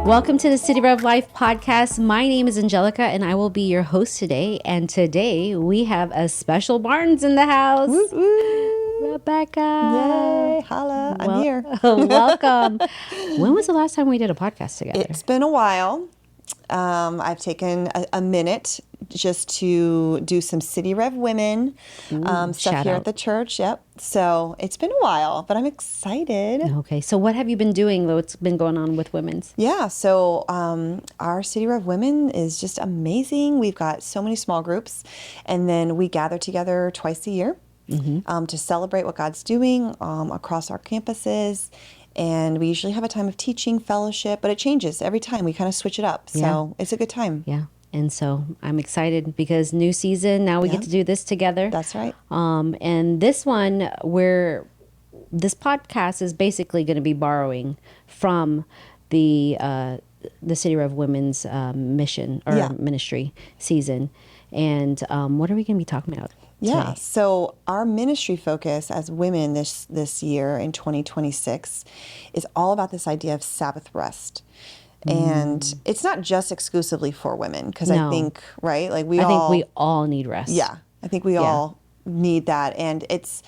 Welcome to the City Rev Life podcast. My name is Angelica and I will be your host today. And today we have a special Barnes in the house. Woo, woo. Rebekah. Yay, holla, I'm here. Welcome. When was the last time we did a podcast together? It's been a while. I've taken a minute just to do some City Rev Women stuff here at the church. Yep. So it's been a while, but I'm excited. Okay. So what have you been doing? What's been going on with women's? Yeah. So our City Rev Women is just amazing. We've got so many small groups, and then we gather together twice a year to celebrate what God's doing across our campuses. And we usually have a time of teaching, fellowship, but it changes every time. We kind of switch it up. So it's a good time. Yeah. And so I'm excited because new season, now we get to do this together. That's right. And this one, this podcast is basically going to be borrowing from the City Rev Women's mission or ministry season. And what are we going to be talking about today? Yeah, so our ministry focus as women this year in 2026 is all about this idea of Sabbath rest. And it's not just exclusively for women, because I think, right? Like I think we all need rest. Yeah, I think we all need that. And it's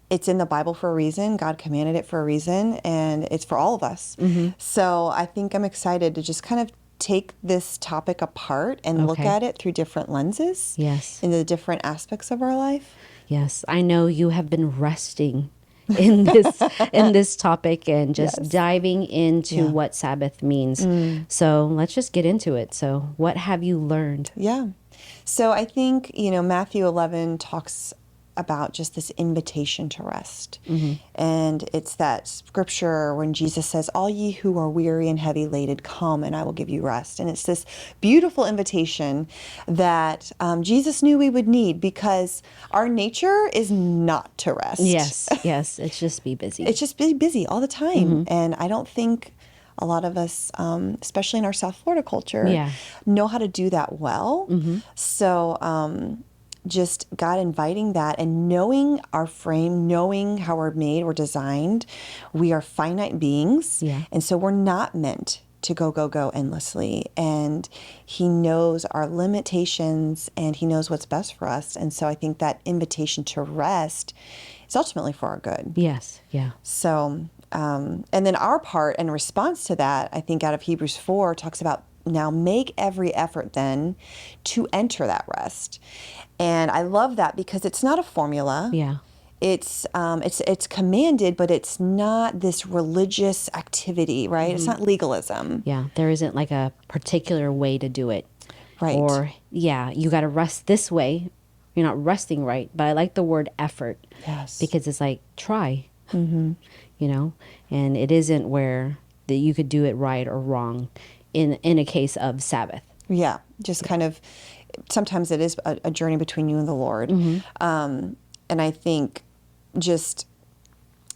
in the Bible for a reason. God commanded it for a reason, and it's for all of us. So I think I'm excited to just kind of take this topic apart and look at it through different lenses. Yes. In the different aspects of our life. Yes. I know you have been resting in this topic and just diving into what Sabbath means. So let's just get into it. So what have you learned? Yeah. So I think, Matthew 11 talks about just this invitation to rest. And it's that scripture when Jesus says, all ye who are weary and heavy laden, come and I will give you rest. And it's this beautiful invitation that Jesus knew we would need, because our nature is not to rest. Yes. It's just be busy. It's just be busy all the time. And I don't think a lot of us, especially in our South Florida culture, know how to do that well. So, just God inviting that and knowing our frame, knowing how we're made, we're designed. We are finite beings. And so we're not meant to go endlessly. And He knows our limitations and He knows what's best for us. And so I think that invitation to rest is ultimately for our good. Yes. Yeah. So, and then our part in response to that, I think out of Hebrews 4 talks about, now make every effort then to enter that rest. And I love that because it's not a formula. Yeah. It's commanded, but it's not this religious activity, right? It's not legalism. Yeah. There isn't like a particular way to do it. Right. Or, you got to rest this way. You're not resting right. But I like the word effort. Yes. Because it's like, try. And it isn't where that you could do it right or wrong in a case of Sabbath. Yeah. Just kind of, sometimes it is a journey between you and the Lord. And I think just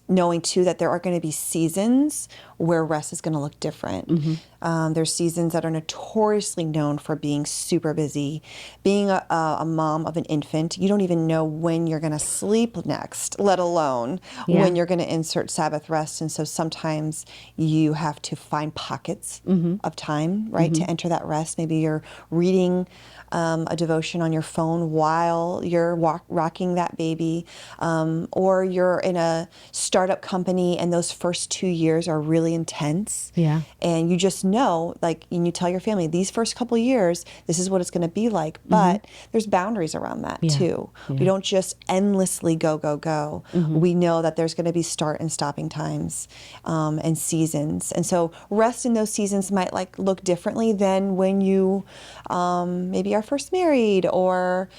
knowing too that there are going to be seasons where rest is going to look different. There's seasons that are notoriously known for being super busy. Being a mom of an infant, you don't even know when you're going to sleep next, let alone when you're going to insert Sabbath rest. And so sometimes you have to find pockets of time, right, to enter that rest. Maybe you're reading a devotion on your phone while you're rocking that baby, or you're in a startup company and those first 2 years are really intense. Yeah. And you just know, like, and you tell your family, these first couple of years, this is what it's going to be like. But there's boundaries around that too. We don't just endlessly go. We know that there's going to be start and stopping times and seasons. And so rest in those seasons might look differently than when you maybe are first married, or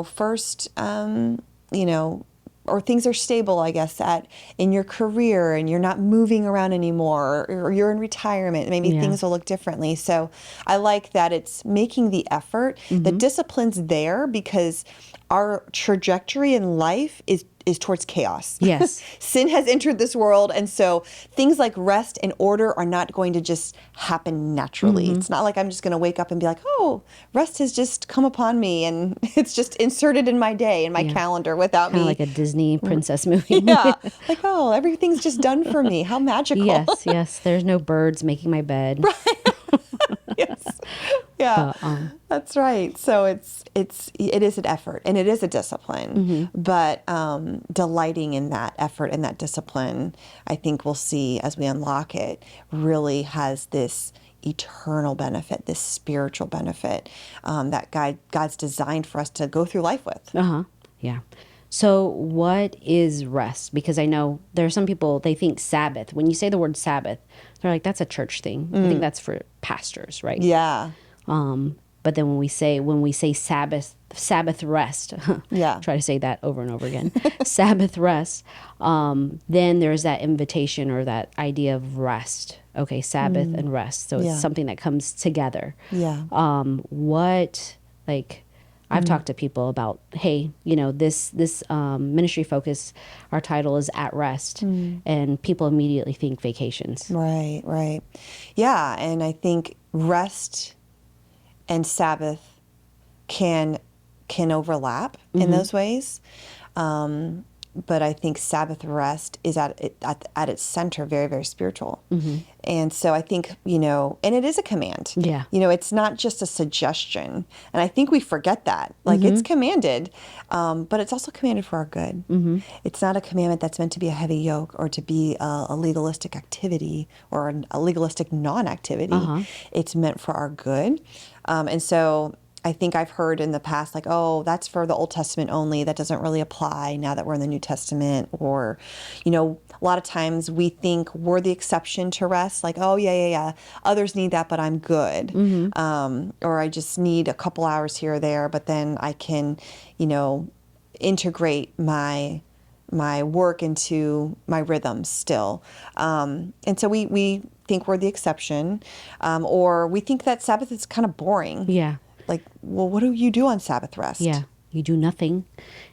first or things are stable, I guess, in your career and you're not moving around anymore, or you're in retirement. Maybe things will look differently. So I like that it's making the effort. The discipline's there because our trajectory in life is towards chaos. Yes. Sin has entered this world, and so things like rest and order are not going to just happen naturally. It's not like I'm just going to wake up and be like, oh, rest has just come upon me, and it's just inserted in my day, in my calendar without Kind me. of like a Disney princess movie. Like, oh, everything's just done for me. How magical. Yes. There's no birds making my bed. Right. Yeah, But that's right. So it is an effort and it is a discipline, but delighting in that effort and that discipline, I think we'll see as we unlock it, really has this eternal benefit, this spiritual benefit that God's designed for us to go through life with. yeah. So what is rest? Because I know there are some people, they think Sabbath. When you say the word Sabbath, they're like, that's a church thing. I think that's for pastors, right? Yeah. But then when we say Sabbath rest, Yeah. try to say that over and over again, Sabbath rest, then there's that invitation or that idea of rest. Okay, Sabbath and rest. So it's Yeah. something that comes together. Yeah. I've talked to people about, hey, this ministry focus, our title is At Rest, and people immediately think vacations. Right, right. Yeah, and I think rest and Sabbath can overlap in those ways. But I think Sabbath rest is at its center very, very spiritual. And so I think, and it is a command. Yeah. It's not just a suggestion. And I think we forget that. Like it's commanded, but it's also commanded for our good. It's not a commandment that's meant to be a heavy yoke or to be a legalistic activity or a legalistic non-activity. It's meant for our good. And so I think I've heard in the past, like, oh, that's for the Old Testament only. That doesn't really apply now that we're in the New Testament. Or, a lot of times we think we're the exception to rest. Like, oh, yeah. Others need that, but I'm good. Or I just need a couple hours here or there, but then I can, integrate my work into my rhythm still. And so we think we're the exception. Or we think that Sabbath is kind of boring. Yeah. Like, well, what do you do on Sabbath rest? Yeah, you do nothing.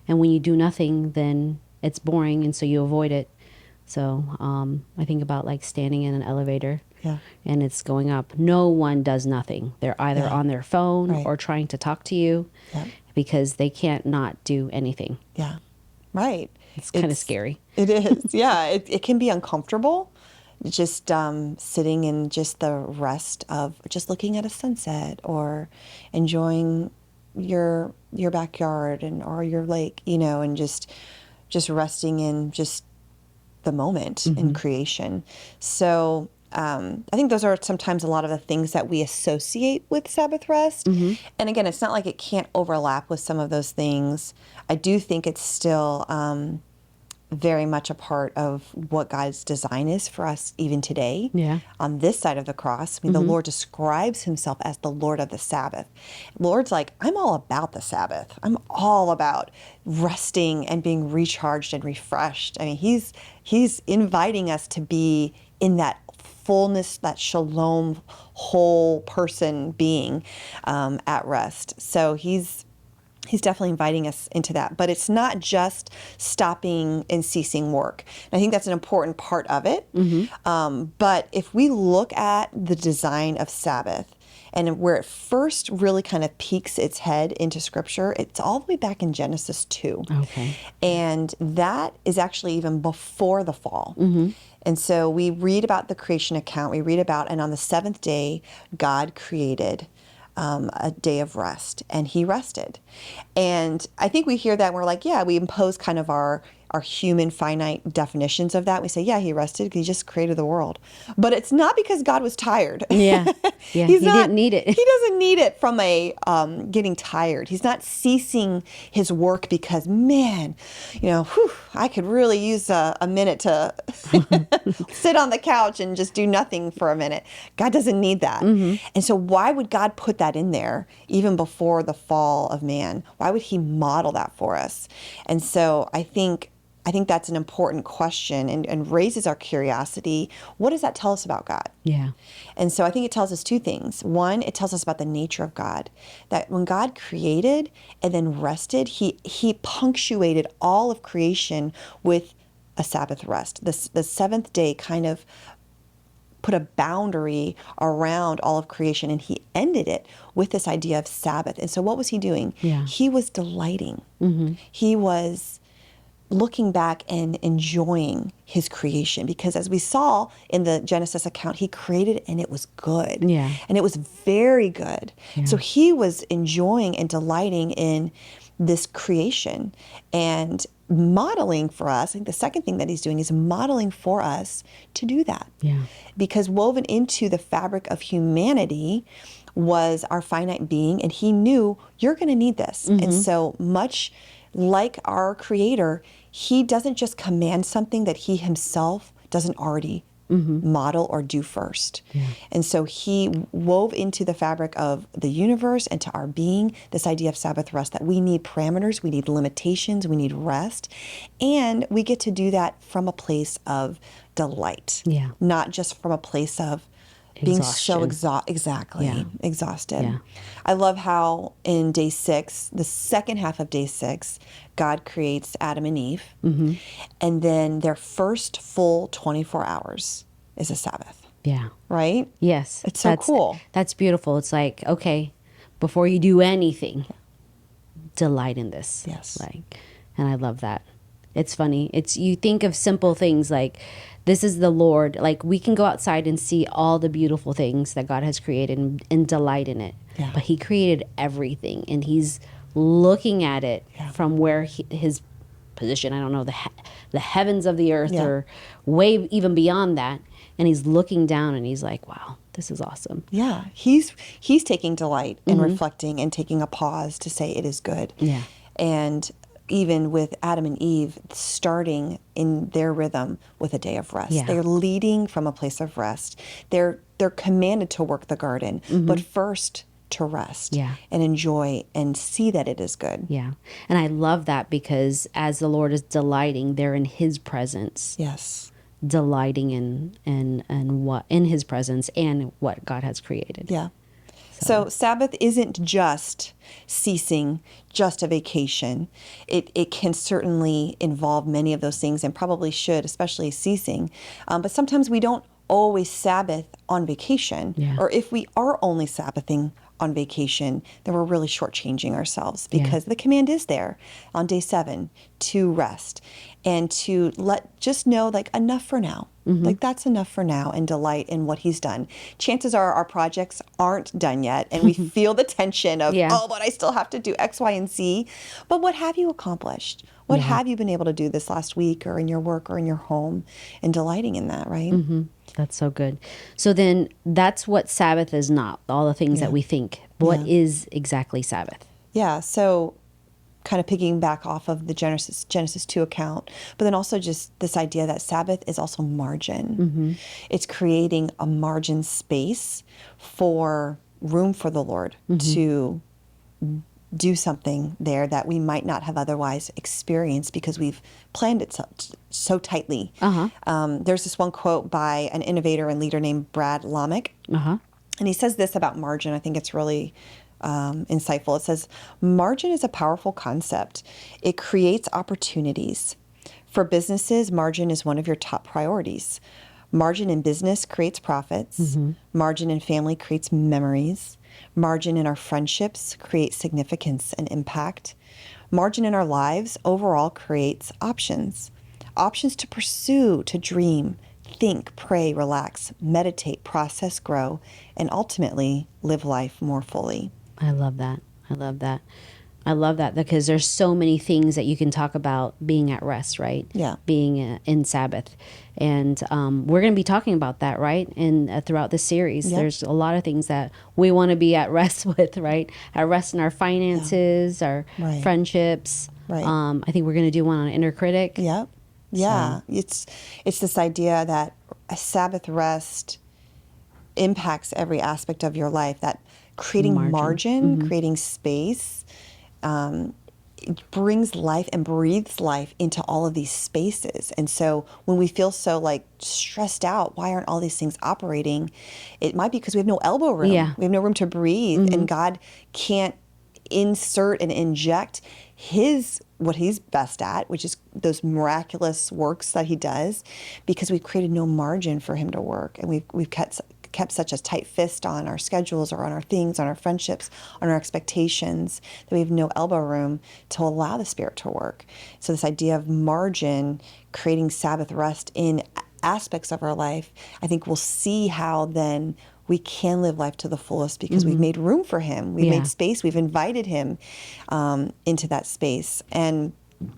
And when you do nothing, then it's boring, and so you avoid it. So I think about like standing in an elevator and it's going up. No one does nothing. They're either on their phone or trying to talk to you because they can't not do anything. Yeah, right. It's kind of scary. It is. Yeah, it can be uncomfortable. Just sitting in just the rest of just looking at a sunset or enjoying your backyard or your lake, and just resting in just the moment in creation. So I think those are sometimes a lot of the things that we associate with Sabbath rest. And again, it's not like it can't overlap with some of those things. I do think it's still very much a part of what God's design is for us even today. Yeah. On this side of the cross, I mean, the Lord describes himself as the Lord of the Sabbath. Lord's like, I'm all about the Sabbath. I'm all about resting and being recharged and refreshed. I mean, he's inviting us to be in that fullness, that shalom, whole person being at rest. So he's definitely inviting us into that. But it's not just stopping and ceasing work. And I think that's an important part of it. But if we look at the design of Sabbath and where it first really kind of peeks its head into Scripture, it's all the way back in Genesis 2. Okay. And that is actually even before the fall. And so we read about the creation account. We read about, and on the seventh day, God created a day of rest, and he rested. And I think we hear that and we're like, yeah, we impose kind of our human finite definitions of that. We say, yeah, he rested because he just created the world. But it's not because God was tired. Yeah. Yeah. He didn't need it. He doesn't need it from getting tired. He's not ceasing his work because, man, I could really use a minute to sit on the couch and just do nothing for a minute. God doesn't need that. And so why would God put that in there even before the fall of man? Why would he model that for us? And so I think that's an important question and raises our curiosity. What does that tell us about God? Yeah. And so I think it tells us two things. One, it tells us about the nature of God, that when God created and then rested, he punctuated all of creation with a Sabbath rest. The seventh day kind of put a boundary around all of creation, and he ended it with this idea of Sabbath. And so what was he doing? Yeah. He was delighting. He was looking back and enjoying his creation, because as we saw in the Genesis account, he created and it was good. Yeah. And it was very good. Yeah. So he was enjoying and delighting in this creation and modeling for us. I think the second thing that he's doing is modeling for us to do that. Yeah. Because woven into the fabric of humanity was our finite being, and he knew you're going to need this. And so much like our creator, he doesn't just command something that he himself doesn't already model or do first. Yeah. And so he wove into the fabric of the universe and to our being this idea of Sabbath rest, that we need parameters, we need limitations, we need rest. And we get to do that from a place of delight, Yeah. not just from a place of being so Yeah. exhausted. Yeah. I love how in day 6, the second half of day 6, God creates Adam and Eve, and then their first full 24 hours is a Sabbath, Yeah. right? Yes. It's so cool. That's beautiful. It's like, okay, before you do anything, delight in this. Yes. Like, and I love that. It's funny. You think of simple things like, this is the Lord. Like, we can go outside and see all the beautiful things that God has created and delight in it. Yeah. But he created everything, and he's looking at it from where his position, I don't know, the heavens of the earth or way even beyond that. And he's looking down and he's like, wow, this is awesome. Yeah. He's taking delight in reflecting and taking a pause to say it is good. Yeah. And even with Adam and Eve starting in their rhythm with a day of rest. Yeah. They're leading from a place of rest. They're commanded to work the garden, but first to rest and enjoy and see that it is good. Yeah. And I love that, because as the Lord is delighting, they're in his presence. Yes. Delighting in what in his presence and what God has created. Yeah. So Sabbath isn't just ceasing, just a vacation. It can certainly involve many of those things, and probably should, especially ceasing. But sometimes we don't always Sabbath on vacation. Yeah. Or if we are only Sabbathing on vacation, then we're really shortchanging ourselves, because the command is there on day 7 to rest and to just know, like, enough for now. Like, that's enough for now, and delight in what he's done. Chances are our projects aren't done yet, and we feel the tension of, oh, but I still have to do X, Y, and Z. But what have you accomplished? What have you been able to do this last week, or in your work, or in your home, and delighting in that, right? That's so good. So then that's what Sabbath is not, all the things that we think. What is exactly Sabbath? Yeah, so kind of picking back off of the Genesis 2 account, but then also just this idea that Sabbath is also margin. It's creating a margin space for room for the Lord to do something there that we might not have otherwise experienced, because we've planned it so tightly. There's this one quote by an innovator and leader named Brad Lamech, and he says this about margin. I think it's really insightful. It says, margin is a powerful concept. It creates opportunities. For businesses, margin is one of your top priorities. Margin in business creates profits. Margin in family creates memories. Margin in our friendships creates significance and impact. Margin in our lives overall creates options. Options to pursue, to dream, think, pray, relax, meditate, process, grow, and ultimately live life more fully. I love that. I love that. I love that, because there's so many things that you can talk about being at rest, right? Yeah. Being in Sabbath. And we're going to be talking about that, right? And throughout the series, there's a lot of things that we want to be at rest with, right? At rest in our finances, our friendships. Right. I think we're going to do one on inner critic. Yep. Yeah. So. It's this idea that a Sabbath rest impacts every aspect of your life, that creating margin creating space, it brings life and breathes life into all of these spaces. And so when we feel so like stressed out, why aren't all these things operating? It might be because we have no elbow room. Yeah. We have no room to breathe, and God can't insert and inject what he's best at, which is those miraculous works that he does, because we've created no margin for him to work, and we've kept kept such a tight fist on our schedules or on our things, on our friendships, on our expectations, that we have no elbow room to allow the Spirit to work. So this idea of margin, creating Sabbath rest in aspects of our life, I think we'll see how then we can live life to the fullest because we've made room for him. We've made space. We've invited him into that space. And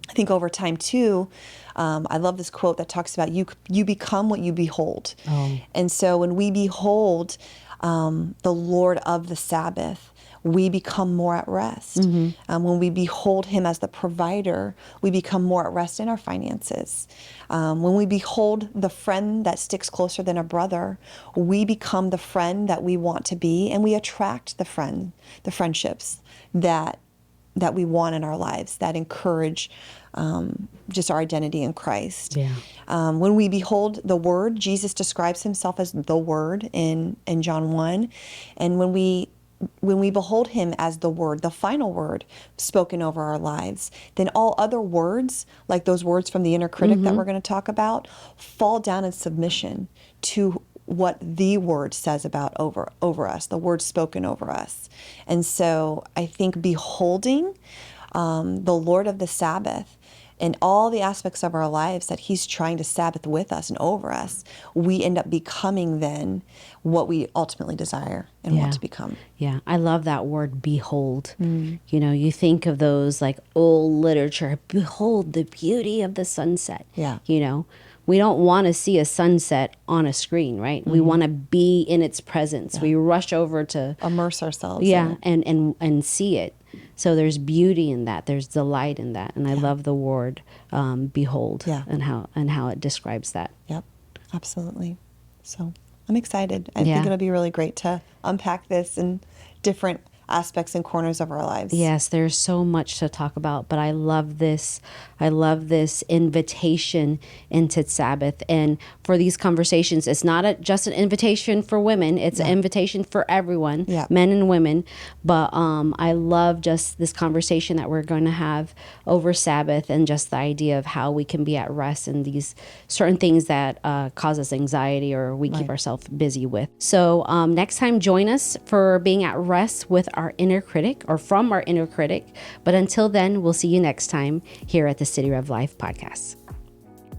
I think over time too, I love this quote that talks about you become what you behold. Oh. And so when we behold the Lord of the Sabbath, we become more at rest. When we behold him as the provider, we become more at rest in our finances. When we behold the friend that sticks closer than a brother, we become the friend that we want to be, and we attract the friendships that we want in our lives, that encourage just our identity in Christ. Yeah. When we behold the Word, Jesus describes himself as the Word in John 1. And when we behold him as the Word, the final word spoken over our lives, then all other words, like those words from the inner critic that we're going to talk about, fall down in submission to what the Word says about over us, the word spoken over us. And so I think beholding the Lord of the Sabbath in all the aspects of our lives that he's trying to Sabbath with us and over us, we end up becoming then what we ultimately desire and want to become. Yeah, I love that word, behold. You know, you think of those like old literature, behold the beauty of the sunset. Yeah. You know, we don't want to see a sunset on a screen, right? We want to be in its presence. Yeah. We rush over to immerse ourselves. Yeah, and see it. So there's beauty in that. There's delight in that. And I love the word behold and how it describes that. Yep, absolutely. So I'm excited. I think it'll be really great to unpack this in different aspects and corners of our lives. Yes, there's so much to talk about, but I love this. I love this invitation into Sabbath. And for these conversations, it's not just an invitation for women. It's an invitation for everyone, men and women. But I love just this conversation that we're going to have over Sabbath and just the idea of how we can be at rest in these certain things that cause us anxiety or we keep ourselves busy with. So next time, join us for being at rest with our inner critic or from our inner critic. But until then, we'll see you next time here at the City Rev Life podcast.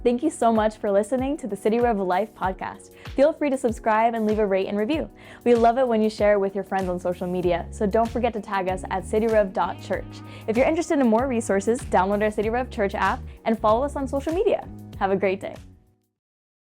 Thank you so much for listening to the City Rev Life podcast. Feel free to subscribe and leave a rate and review. We love it when you share it with your friends on social media, so don't forget to tag us at cityrev.church. If you're interested in more resources, download our City Rev Church app and follow us on social media. Have a great day.